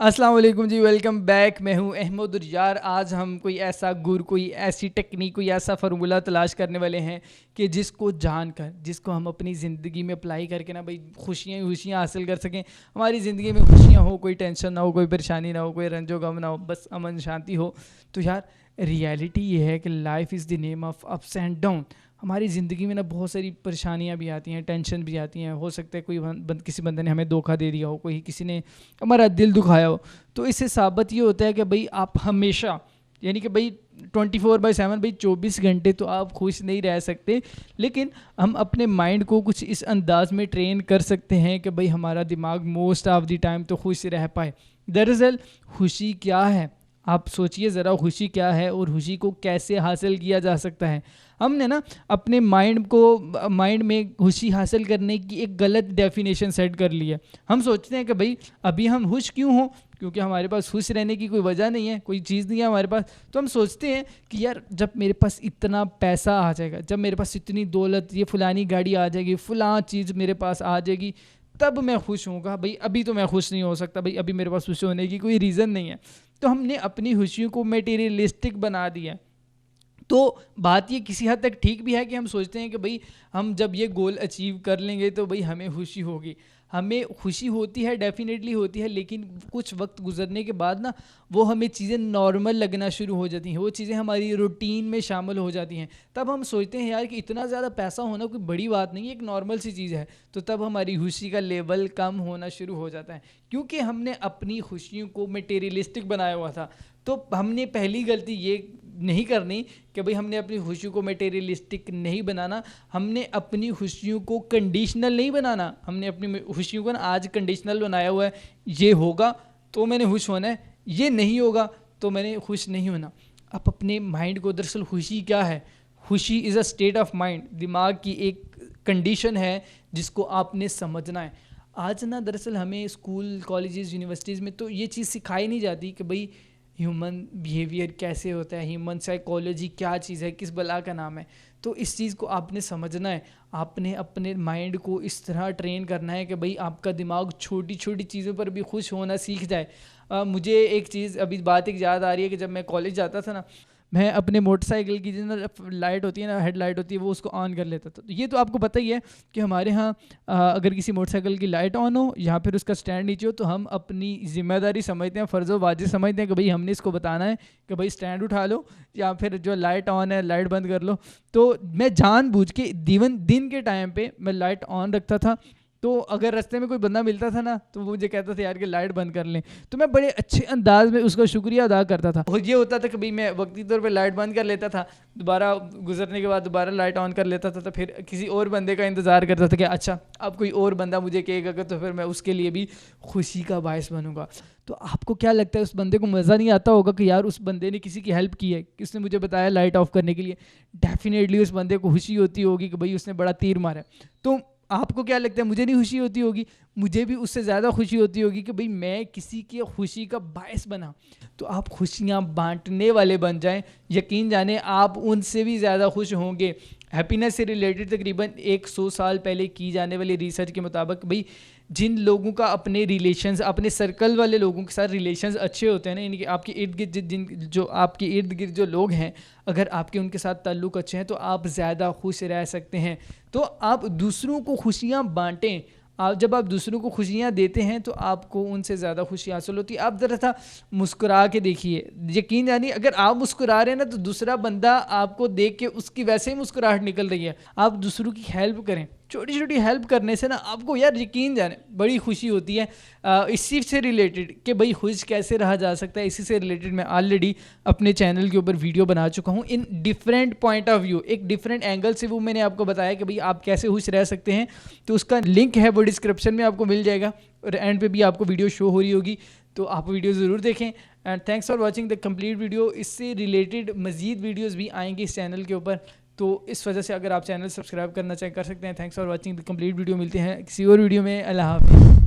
अस्सलाम वालेकुम जी, welcome back. मैं हूं अहमद और यार आज हम कोई ऐसा गुर, कोई ऐसी टेक्निक, कोई ऐसा फार्मूला तलाश करने वाले हैं कि जिसको जानकर, जिसको हम अपनी ज़िंदगी में अप्लाई करके ना भाई खुशियाँ ही खुशियाँ हासिल कर सकें। हमारी ज़िंदगी में खुशियाँ हो, कोई टेंशन ना हो, कोई परेशानी ना हो, कोई रंजो गम ना हो, बस अमन शांति हो। तो यार रियलिटी ये है कि life is the name of ups and down. हमारी ज़िंदगी में ना बहुत सारी परेशानियां भी आती हैं, टेंशन भी आती हैं। हो सकता है कोई किसी बंदे ने हमें धोखा दे दिया हो, कोई किसी ने हमारा दिल दुखाया हो। तो इससे साबित ये होता है कि भाई आप हमेशा, यानी कि भाई 24/7, भाई 24 घंटे तो आप खुश नहीं रह सकते। लेकिन हम अपने माइंड को कुछ इस अंदाज में ट्रेन कर सकते हैं कि भाई हमारा दिमाग मोस्ट ऑफ द टाइम तो खुश रह पाए। दरअसल खुशी क्या है, आप सोचिए ज़रा, खुशी क्या है और खुशी को कैसे हासिल किया जा सकता है। हमने ना अपने माइंड में खुशी हासिल करने की एक गलत डेफिनेशन सेट कर ली है। हम सोचते हैं कि भाई अभी हम खुश क्यों हों, क्योंकि हमारे पास खुश रहने की कोई वजह नहीं है, कोई चीज़ नहीं है हमारे पास। तो हम सोचते हैं कि यार जब मेरे पास इतना पैसा आ जाएगा, जब मेरे पास इतनी दौलत, ये फलानी गाड़ी आ जाएगी, फ़लाँ चीज़ मेरे पास आ जाएगी, तब मैं खुश होऊंगा। भाई अभी तो मैं खुश नहीं हो सकता, भाई अभी मेरे पास खुश होने की कोई रीज़न नहीं है। तो हमने अपनी खुशियों को मटेरियलिस्टिक बना दिया। तो बात ये किसी हद तक ठीक भी है कि हम सोचते हैं कि भाई हम जब ये गोल अचीव कर लेंगे तो भाई हमें खुशी होगी। हमें खुशी होती है, डेफिनेटली होती है, लेकिन कुछ वक्त गुजरने के बाद ना वो हमें चीज़ें नॉर्मल लगना शुरू हो जाती हैं, वो चीज़ें हमारी रूटीन में शामिल हो जाती हैं। तब हम सोचते हैं यार कि इतना ज़्यादा पैसा होना कोई बड़ी बात नहीं है, एक नॉर्मल सी चीज़ है। तो तब हमारी खुशी का लेवल कम होना शुरू हो जाता है, क्योंकि हमने अपनी खुशियों को मटेरियलिस्टिक बनाया हुआ था। तो हमने पहली गलती ये नहीं करनी कि भाई हमने अपनी खुशियों को मटेरियलिस्टिक नहीं बनाना, हमने अपनी खुशियों को कंडीशनल नहीं बनाना। हमने अपनी खुशियों को ना आज कंडीशनल बनाया हुआ है, ये होगा तो मैंने खुश होना है, ये नहीं होगा तो मैंने खुश नहीं होना। आप अपने माइंड को, दरअसल खुशी क्या है, खुशी is a state of mind, दिमाग की एक कंडीशन है जिसको आपने समझना है। आज ना दरअसल हमें स्कूल, कॉलेजेस, यूनिवर्सिटीज़ में तो ये चीज़ सिखाई नहीं जाती कि भाई ह्यूमन बिहेवियर कैसे होता है, ह्यूमन साइकोलॉजी क्या चीज़ है, किस बला का नाम है। तो इस चीज़ को आपने समझना है। आपने अपने माइंड को इस तरह ट्रेन करना है कि भाई आपका दिमाग छोटी छोटी चीज़ों पर भी खुश होना सीख जाए। मुझे एक चीज़ अभी बात एक याद आ रही है कि जब मैं कॉलेज जाता था ना, मैं अपने मोटरसाइकिल की जो ना लाइट होती है ना, हेड लाइट होती है, वो उसको ऑन कर लेता था। तो ये तो आपको पता ही है कि हमारे यहाँ अगर किसी मोटरसाइकिल की लाइट ऑन हो या फिर उसका स्टैंड नीचे हो, तो हम अपनी जिम्मेदारी समझते हैं, फ़र्ज़ वाजिब समझते हैं कि भाई हमने इसको बताना है कि भाई स्टैंड उठा लो या फिर जो लाइट ऑन है लाइट बंद कर लो। तो मैं जानबूझ के दिन के टाइम पे मैं लाइट ऑन रखता था। तो अगर रास्ते में कोई बंदा मिलता था ना, तो वो मुझे कहता था यार कि लाइट बंद कर लें, तो मैं बड़े अच्छे अंदाज में उसका शुक्रिया अदा करता था। और ये होता था कि भाई मैं वक्ती तौर पे लाइट बंद कर लेता था, दोबारा गुजरने के बाद दोबारा लाइट ऑन कर लेता था, तो फिर किसी और बंदे का इंतज़ार करता था कि अच्छा अब कोई और बंदा मुझे कहेगा तो फिर मैं उसके लिए भी खुशी का बायस बनूंगा। तो आपको क्या लगता है, उस बंदे को मज़ा नहीं आता होगा कि यार उस बंदे ने किसी की हेल्प की है, कि उसने मुझे बताया लाइट ऑफ करने के लिए? डेफिनेटली उस बंदे को खुशी होती होगी कि भाई उसने बड़ा तीर मारा है। तो आपको क्या लगता है, मुझे नहीं खुशी होती होगी? मुझे भी उससे ज़्यादा खुशी होती होगी कि भाई मैं किसी की खुशी का बायस बना। तो आप खुशियाँ बांटने वाले बन जाएं, यकीन जाने आप उनसे भी ज़्यादा खुश होंगे। हैप्पीनेस से रिलेटेड तकरीबन 100 साल पहले की जाने वाली रिसर्च के मुताबिक भाई जिन लोगों का अपने रिलेशंस, अपने सर्कल वाले लोगों के साथ रिलेशंस अच्छे होते हैं ना, यानी कि आपके इर्द गिर्द जो आपके इर्द गिर्द जो लोग हैं, अगर आपके उनके साथ ताल्लुक़ अच्छे हैं तो आप ज़्यादा खुश रह सकते हैं। तो आप दूसरों को खुशियाँ बांटें। जब आप दूसरों को खुशियाँ देते हैं तो आपको उनसे ज़्यादा खुशी हासिल होती है। आप ज़रा सा मुस्कुरा के देखिए, यकीन जानिए अगर आप मुस्कुरा रहे हैं ना, तो दूसरा बंदा आपको देख के उसकी वैसे ही मुस्कुराहट निकल रही है। आप दूसरों की हेल्प करें, छोटी छोटी हेल्प करने से ना आपको यार यकीन जाने बड़ी खुशी होती है। इसी से रिलेटेड कि भाई खुश कैसे रहा जा सकता है, इसी से रिलेटेड मैं ऑलरेडी अपने चैनल के ऊपर वीडियो बना चुका हूँ in different point of view, एक डिफरेंट एंगल से वो मैंने आपको बताया कि भाई आप कैसे खुश रह सकते हैं। तो उसका लिंक है वो डिस्क्रिप्शन में आपको मिल जाएगा, और एंड पे भी आपको वीडियो शो हो रही होगी, तो आप वीडियो ज़रूर देखें। And thanks for watching the complete video. इससे रिलेटेड मज़ीद वीडियोज़ भी आएंगे इस चैनल के ऊपर, तो इस वजह से अगर आप चैनल सब्सक्राइब करना चाहें कर सकते हैं। Thanks for watching the complete video. मिलते हैं किसी और वीडियो में। अल्लाह हाफ़िज़।